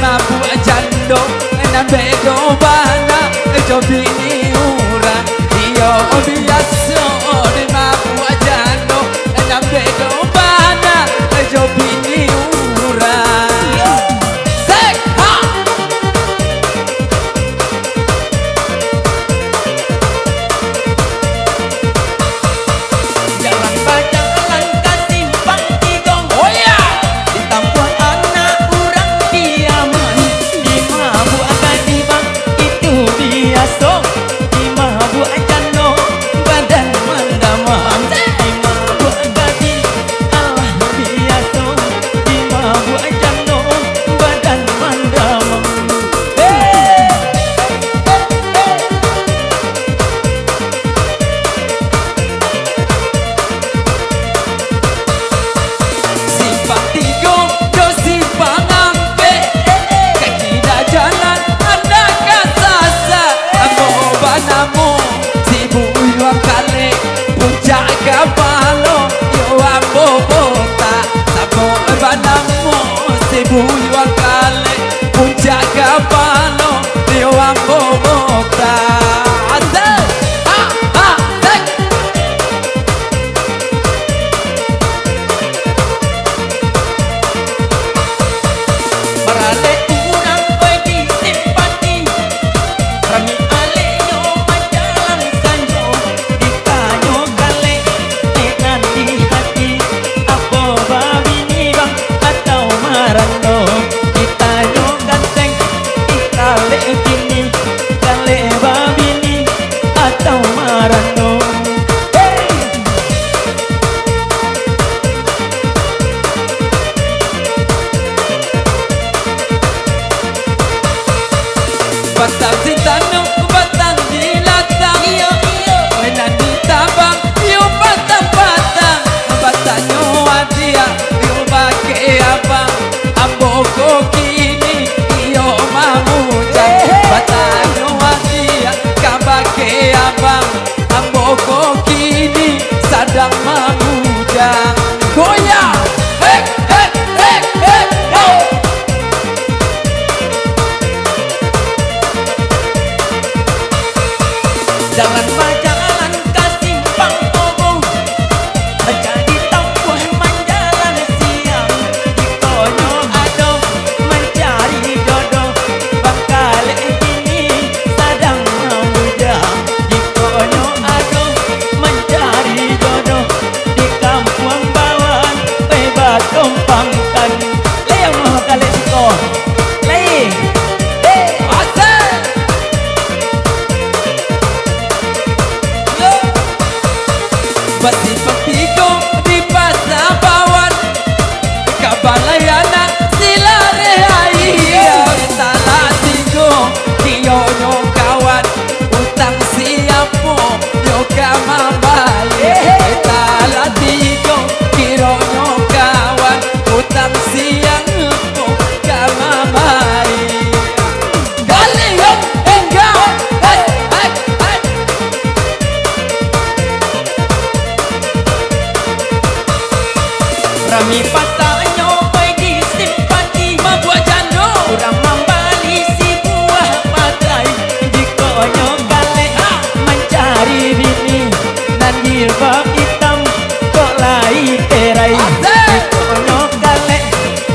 mabuk jando nan bedo bana cobi ura iyo biasa di mabuk jando nan bedo bana cobi ura sek ha Jalan bajalan ke simpang Tigong. oh ya Ditampuan anak urang diaman. Di mabuk kadibang itu biasa. Di mabuk jando badan mandamam. Di mabuk kadi alah biasa. Di mabuk jando badan mandamam. simpang tiga do simpang ampe kaki dah jalan anda kasasa aku banamu sibu yuang kale puncak kapalo yo ambo bota sabo banamu sibu yuang kale puncak kapalo yo ambo bota azal ha ha tek Marale urang kowe di simpati. Rami ale yo majalang sanjo. Dikanyo kale dengan di hati. Apa babini bang atau marano. Ditanyo ganteng dikale kini. Kale babini atau marano. batang sitano batang dilatang Iyo iyo. Wenan ditabang yo batang-batang batanyo adia yo bake abang amboko kini yo mamujan batanyo adia kabake abang amboko kini sadang mamujan goyang hek hek hek hek oh. Jalan bajalan ke simpang Togong. Jadi tampuh menjalan siang. Dikonyo ado mencari jodoh. Bangkale kini sedang memujang. Dikonyo ado mencari jodoh. Di kampung Bawan bebas tumpangkan. Leyang mau kali siko. Lei. Asal Basi pagtigo di pasar Bawan Kabalayana sila rehaya Tala tigo kiyo nyo kawan Utang siapo yo kamabay Tala tigo kiyo nyo kawan Utang siang po kamabay Galihong enggak hey hey hey Rami pasanyo kowe di simpati. mabuk jando Urang membali si buah patrai. Dikonyo kale mencari bini. Nan jilbab hitam kok lai terai. Dikonyo kale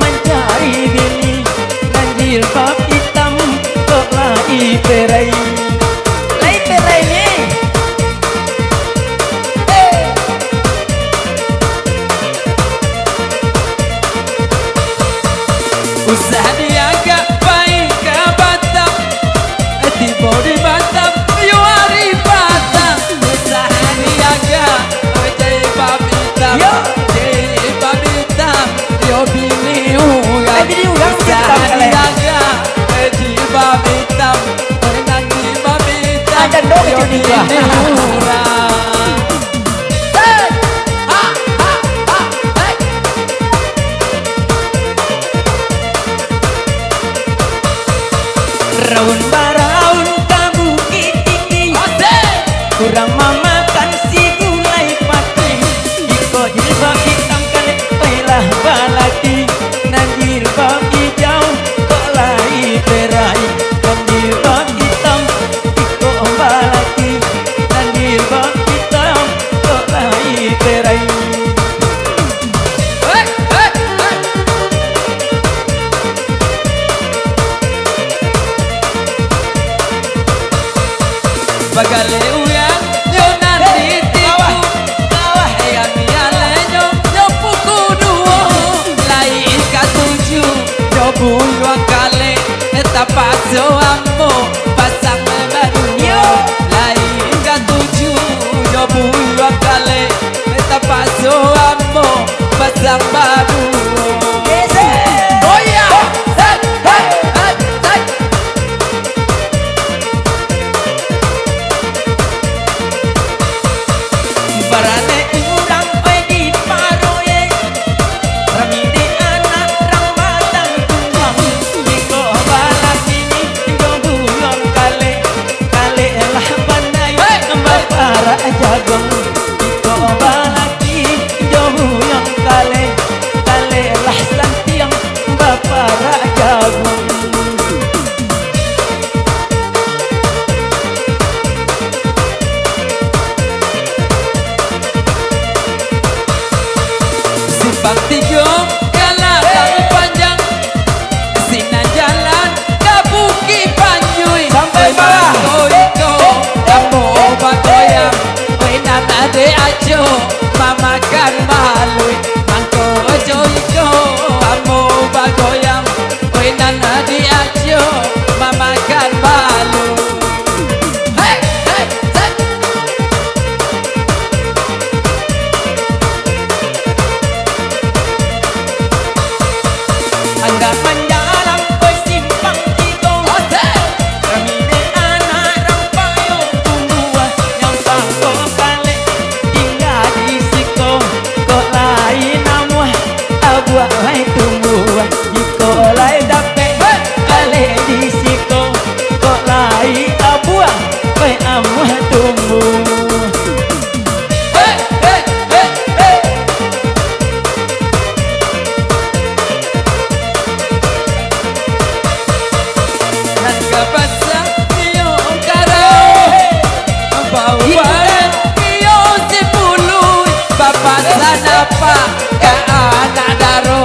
mencari bini. Nan jilbab hitam kok lai terai. Lai terai ni. Usaha diaga baik ke Batam Tiba di Batam yo hari Batam Usaha diaga jadi babi hitam Yo. Jadi babi hitam yo bini urang Bini urang Usaha hitam kalian. diaga jadi babi hitam Nanti babi hitam Ada dong yo jadi bini gua. urang Hey! Ha! Ha! Ha! Hey! Raun baraun ke Bukit Tinggi. Kurang memakan si gulai pati. Iko jilbab hitam kali lah balaki. Nan jilbab hijau kok lah bagale uyang yo nanti tiku kawah ya miale yo puku duo lai katuju yo buyuang kale eta paso ambo pasang baru yo lai katuju yo buyuang kale eta paso ambo pasang baru. Jagong iko balaki jauh yang kale kale lah santiang bapara jagong simpang tiga galadang panjang sinan jalan kabuki panjui sampai bawah iko kamu bagoyang ade ajo mamakan balui mangko ojo iko amo bagoyang wenan ade ajo mamakan balu hey hey hey anda menjalan ke simpang tiga kami de anak rampayo tumbuh yang bangko kale tinggal di siko kok lain namu abuah lai tumbuh iko lai dapet kale di siko kok lain abuah lai amuah tumbuh. Apa ke anak daro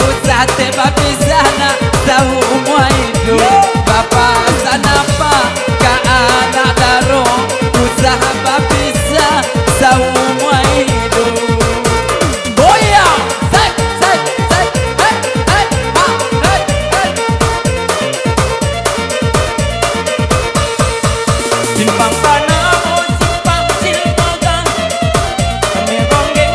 usah teba pisana tahu umua hidup bapak sanapa ke anak daro usah bapisa tahu umua hidup boya set set set hey hey ha hey hey simpang panamo simpang silmogang kami ronggeng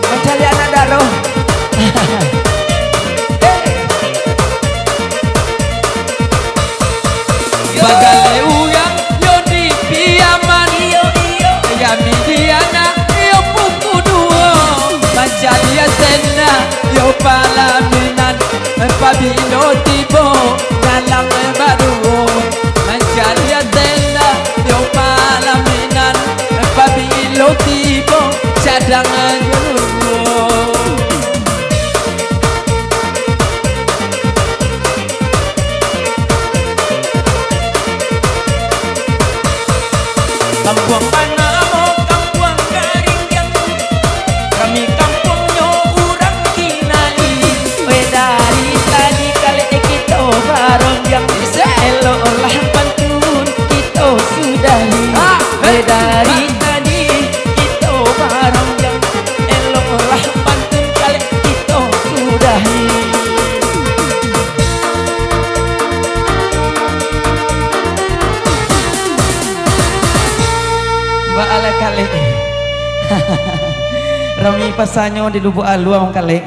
mencari anak daro bagale uyang yo di piaman iyo iyo ya midiana yo puku duo manjalia tena yo palaminan pabilo tibo dalang baru manjalia tena yo palaminan pabilo tibo cadangan kampung Panamo, kampung Karingjang kami kampungnya urang kinali we dari tadi kali kita baronjang elok olah pantun kita sudahi we dari tadi kita baronjang elok olah pantun kali kita sudahi. Baala kali Rami pasanyo di Lubuk Aluang kali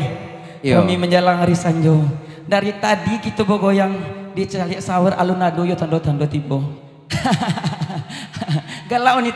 Rami menjalang hari sanjo dari tadi kita bogoyang di calik sawur alun ado yo tando-tando tibo galau nih.